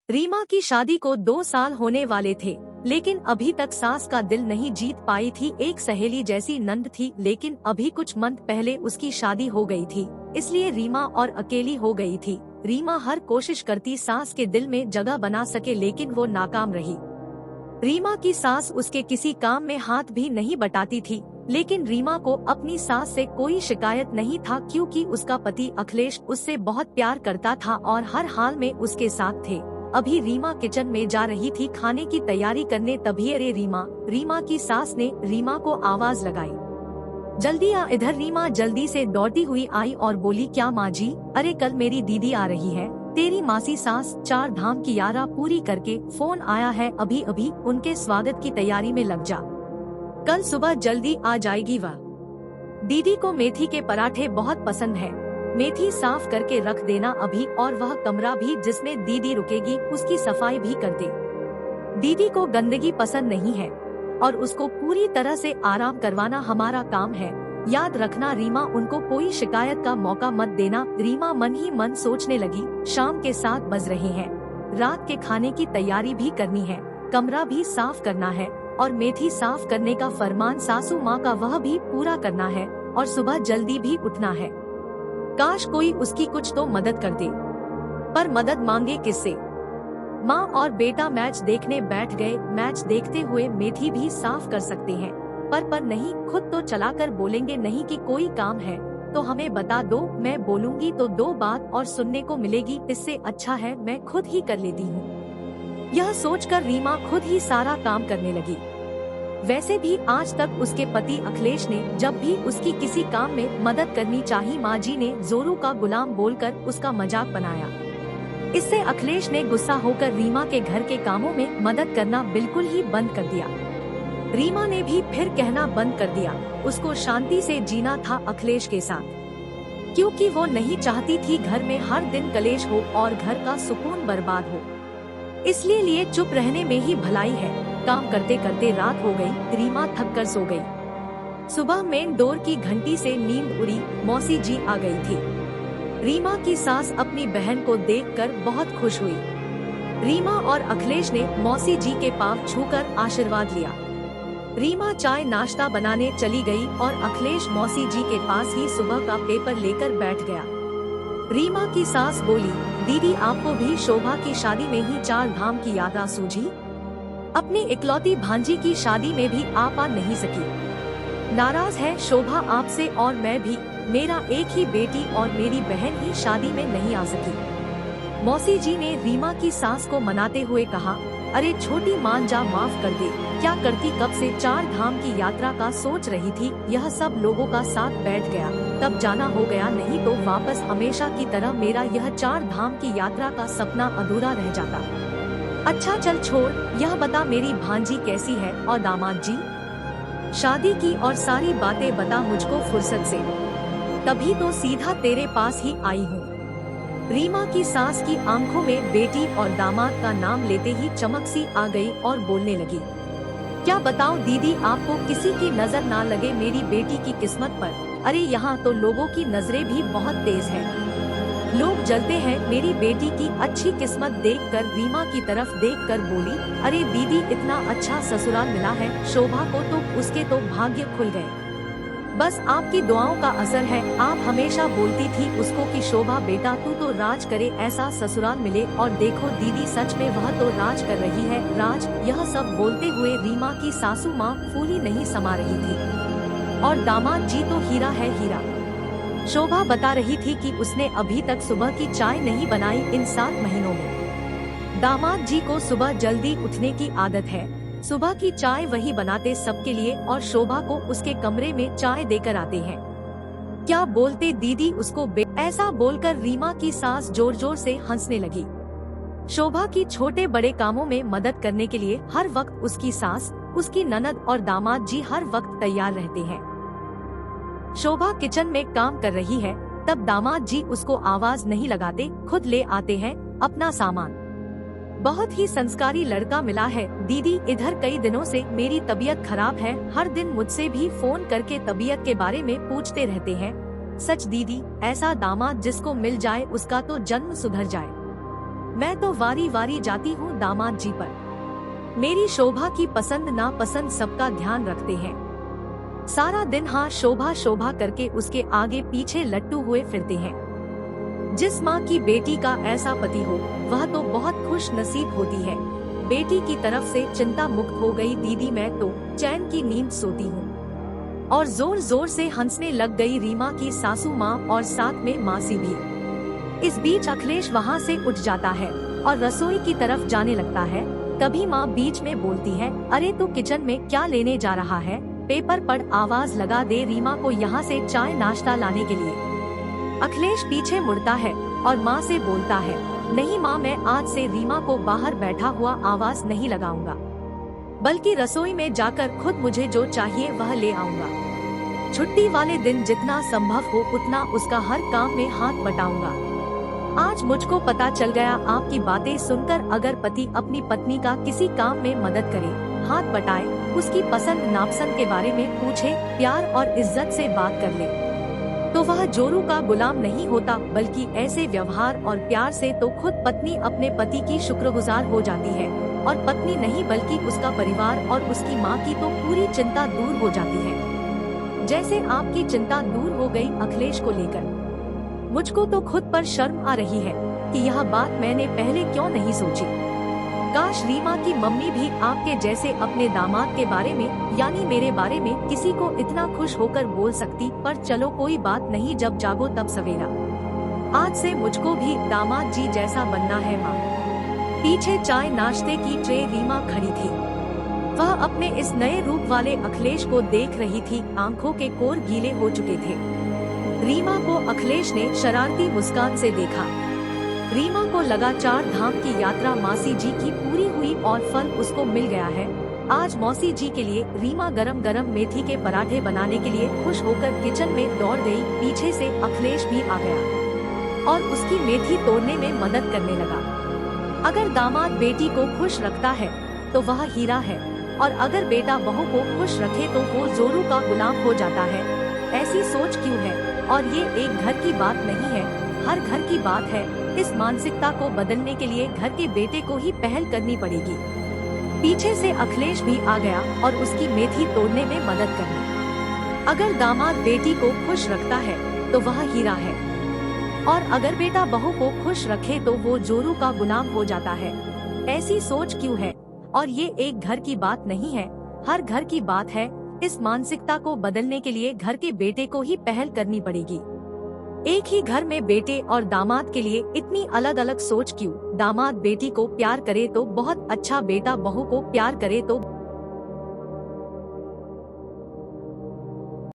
रीमा की शादी को 2 साल होने वाले थे, लेकिन अभी तक सास का दिल नहीं जीत पाई थी। एक सहेली जैसी नंद थी, लेकिन अभी कुछ मंथ पहले उसकी शादी हो गई थी, इसलिए रीमा और अकेली हो गई थी। रीमा हर कोशिश करती सास के दिल में जगह बना सके, लेकिन वो नाकाम रही। रीमा की सास उसके किसी काम में हाथ भी नहीं बटाती थी, लेकिन रीमा को अपनी सास से कोई शिकायत नहीं था, क्योंकि उसका पति अखिलेश उससे बहुत प्यार करता था और हर हाल में उसके साथ थे। अभी रीमा किचन में जा रही थी खाने की तैयारी करने, तभी अरे रीमा की सास ने रीमा को आवाज लगाई, जल्दी आ इधर। रीमा जल्दी से दौड़ती हुई आई और बोली, क्या माँ जी? अरे कल मेरी दीदी आ रही है, तेरी मासी सास 4 धाम की यात्रा पूरी करके फोन आया है, अभी अभी उनके स्वागत की तैयारी में लग जा, कल सुबह जल्दी आ जाएगी वह। दीदी को मेथी के पराठे बहुत पसंद है, मेथी साफ करके रख देना अभी, और वह कमरा भी जिसमें दीदी रुकेगी उसकी सफाई भी कर दे। दीदी को गंदगी पसंद नहीं है और उसको पूरी तरह से आराम करवाना हमारा काम है, याद रखना रीमा, उनको कोई शिकायत का मौका मत देना। रीमा मन ही मन सोचने लगी, शाम के 7 बज रहे हैं, रात के खाने की तैयारी भी करनी है, कमरा भी साफ करना है और मेथी साफ करने का फरमान सासू माँ का वह भी पूरा करना है, और सुबह जल्दी भी उठना है। काश कोई उसकी कुछ तो मदद कर दे, पर मदद मांगे किससे? माँ और बेटा मैच देखने बैठ गए। मैच देखते हुए मेथी भी साफ कर सकते हैं, पर नहीं, खुद तो चलाकर बोलेंगे नहीं कि कोई काम है तो हमें बता दो, मैं बोलूंगी तो 2 बात और सुनने को मिलेगी, इससे अच्छा है मैं खुद ही कर लेती हूँ। यह सोचकर रीमा खुद ही सारा काम करने लगी। वैसे भी आज तक उसके पति अखिलेश ने जब भी उसकी किसी काम में मदद करनी चाहिए, माँ जी ने जोरू का गुलाम बोलकर उसका मजाक बनाया। इससे अखिलेश ने गुस्सा होकर रीमा के घर के कामों में मदद करना बिल्कुल ही बंद कर दिया। रीमा ने भी फिर कहना बंद कर दिया, उसको शांति से जीना था अखिलेश के साथ, क्योंकि वो नहीं चाहती थी घर में हर दिन कलेश हो और घर का सुकून बर्बाद हो। इसलिए लिए चुप रहने में ही भलाई है। काम करते करते रात हो गई, रीमा थक कर सो गई। सुबह मेन डोर की घंटी से नींद उड़ी, मौसी जी आ गई थी। रीमा की सास अपनी बहन को देखकर बहुत खुश हुई। रीमा और अखिलेश ने मौसी जी के पाँव छूकर आशीर्वाद लिया। रीमा चाय नाश्ता बनाने चली गई और अखिलेश मौसी जी के पास ही सुबह का पेपर लेकर बैठ गया। रीमा की सास बोली, दीदी आपको भी शोभा की शादी में ही 4 धाम की यात्रा सूझी? अपनी इकलौती भांजी की शादी में भी आप आ नहीं सकी। नाराज है शोभा आपसे, और मैं भी, मेरा एक ही बेटी और मेरी बहन ही शादी में नहीं आ सकी। मौसी जी ने रीमा की सास को मनाते हुए कहा, अरे छोटी मान जा, माफ कर दे, क्या करती, कब से 4 धाम की यात्रा का सोच रही थी। यह सब लोगों का साथ बैठ गया तब जाना हो गया, नहीं तो वापस हमेशा की तरह मेरा यह 4 धाम की यात्रा का सपना अधूरा रह जाता। अच्छा चल छोड़, यह बता मेरी भांजी कैसी है और दामाद जी? शादी की और सारी बातें बता मुझको फुर्सत से, तभी तो सीधा तेरे पास ही आई हूँ। रीमा की सास की आंखों में बेटी और दामाद का नाम लेते ही चमक सी आ गई और बोलने लगी, क्या बताऊं दीदी, आपको किसी की नजर ना लगे मेरी बेटी की किस्मत पर। अरे यहाँ तो लोगों की नजरें भी बहुत तेज है, लोग जलते हैं। मेरी बेटी की अच्छी किस्मत देखकर रीमा की तरफ देखकर बोली, अरे दीदी, इतना अच्छा ससुराल मिला है शोभा को, तो उसके तो भाग्य खुल गए। बस आपकी दुआओं का असर है। आप हमेशा बोलती थी उसको कि शोभा बेटा तू तो राज करे, ऐसा ससुराल मिले, और देखो दीदी सच में वह तो राज कर रही है, राज। यह सब बोलते हुए रीमा की सासू माँ फूली नहीं समा रही थी, और दामाद जी तो हीरा है हीरा। शोभा बता रही थी कि उसने अभी तक सुबह की चाय नहीं बनाई इन 7 महीनों में। दामाद जी को सुबह जल्दी उठने की आदत है, सुबह की चाय वही बनाते सबके लिए और शोभा को उसके कमरे में चाय देकर आते हैं। क्या बोलते दीदी उसको ऐसा बोलकर रीमा की सास जोर जोर से हंसने लगी। शोभा की छोटे बड़े कामों में मदद करने के लिए हर वक्त उसकी सास, उसकी ननद और दामाद जी हर वक्त तैयार रहते हैं। शोभा किचन में काम कर रही है तब दामाद जी उसको आवाज नहीं लगाते, खुद ले आते हैं अपना सामान। बहुत ही संस्कारी लड़का मिला है दीदी, इधर कई दिनों से मेरी तबीयत खराब है, हर दिन मुझसे भी फोन करके तबीयत के बारे में पूछते रहते हैं। सच दीदी, ऐसा दामाद जिसको मिल जाए उसका तो जन्म सुधर जाए। मैं तो वारी वारी जाती हूँ दामाद जी पर। मेरी शोभा की पसंद नापसंद सबका ध्यान रखते हैं। सारा दिन हाँ शोभा शोभा करके उसके आगे पीछे लट्टू हुए फिरते हैं। जिस माँ की बेटी का ऐसा पति हो वह तो बहुत खुश नसीब होती है। बेटी की तरफ से चिंता मुक्त हो गई दीदी, मैं तो चैन की नींद सोती हूँ। और जोर जोर से हंसने लग गई रीमा की सासू माँ और साथ में मासी भी। इस बीच अखिलेश वहाँ से उठ जाता है और रसोई की तरफ जाने लगता है। तभी माँ बीच में बोलती है, अरे तू किचन में क्या लेने जा रहा है? पेपर पढ़, आवाज लगा दे रीमा को यहाँ से चाय नाश्ता लाने के लिए। अखिलेश पीछे मुड़ता है और माँ से बोलता है, नहीं माँ, मैं आज से रीमा को बाहर बैठा हुआ आवाज नहीं लगाऊंगा, बल्कि रसोई में जाकर खुद मुझे जो चाहिए वह ले आऊंगा। छुट्टी वाले दिन जितना संभव हो उतना उसका हर काम में हाथ बटाऊंगा। आज मुझको पता चल गया आपकी बातें सुनकर, अगर पति अपनी पत्नी का किसी काम में मदद करे, हाथ बटाए, उसकी पसंद नापसंद के बारे में पूछे, प्यार और इज्जत से बात कर ले, तो वह जोरू का गुलाम नहीं होता, बल्कि ऐसे व्यवहार और प्यार से तो खुद पत्नी अपने पति की शुक्रगुजार हो जाती है। और पत्नी नहीं बल्कि उसका परिवार और उसकी माँ की तो पूरी चिंता दूर हो जाती है, जैसे आपकी चिंता दूर हो गई अखिलेश को लेकर। मुझको तो खुद पर शर्म आ रही है कि यह बात मैंने पहले क्यों नहीं सोची। काश रीमा की मम्मी भी आपके जैसे अपने दामाद के बारे में यानी मेरे बारे में किसी को इतना खुश होकर बोल सकती। पर चलो कोई बात नहीं, जब जागो तब सवेरा। आज से मुझको भी दामाद जी जैसा बनना है माँ। पीछे चाय नाश्ते की ट्रे रीमा खड़ी थी। वह अपने इस नए रूप वाले अखिलेश को देख रही थी। आंखों के कोर गीले हो चुके थे। रीमा को अखिलेश ने शरारती मुस्कान से देखा। रीमा को लगा 4 धाम की यात्रा मासी जी की पूरी हुई और फल उसको मिल गया है। आज मौसी जी के लिए रीमा गरम गरम मेथी के पराठे बनाने के लिए खुश होकर किचन में दौड़ गई। पीछे से अखिलेश भी आ गया और उसकी मेथी तोड़ने में मदद करने लगा। अगर दामाद बेटी को खुश रखता है तो वह हीरा है, और अगर बेटा बहू को खुश रखे तो वो जोरू का गुलाम हो जाता है। ऐसी सोच क्यों है? और ये एक घर की बात नहीं है, हर घर की बात है। इस मानसिकता को बदलने के लिए घर के बेटे को ही पहल करनी पड़ेगी। पीछे से अखिलेश भी आ गया और उसकी मेथी तोड़ने में मदद करनी। अगर दामाद बेटी को खुश रखता है तो वह हीरा है, और अगर बेटा बहू को खुश रखे तो वो जोरू का गुलाम हो जाता है। ऐसी सोच क्यों है? और ये एक घर की बात नहीं है, हर घर की बात है। इस मानसिकता को बदलने के लिए घर के बेटे को ही पहल करनी पड़ेगी। एक ही घर में बेटे और दामाद के लिए इतनी अलग अलग सोच क्यों? दामाद बेटी को प्यार करे तो बहुत अच्छा, बेटा बहू को प्यार करे तो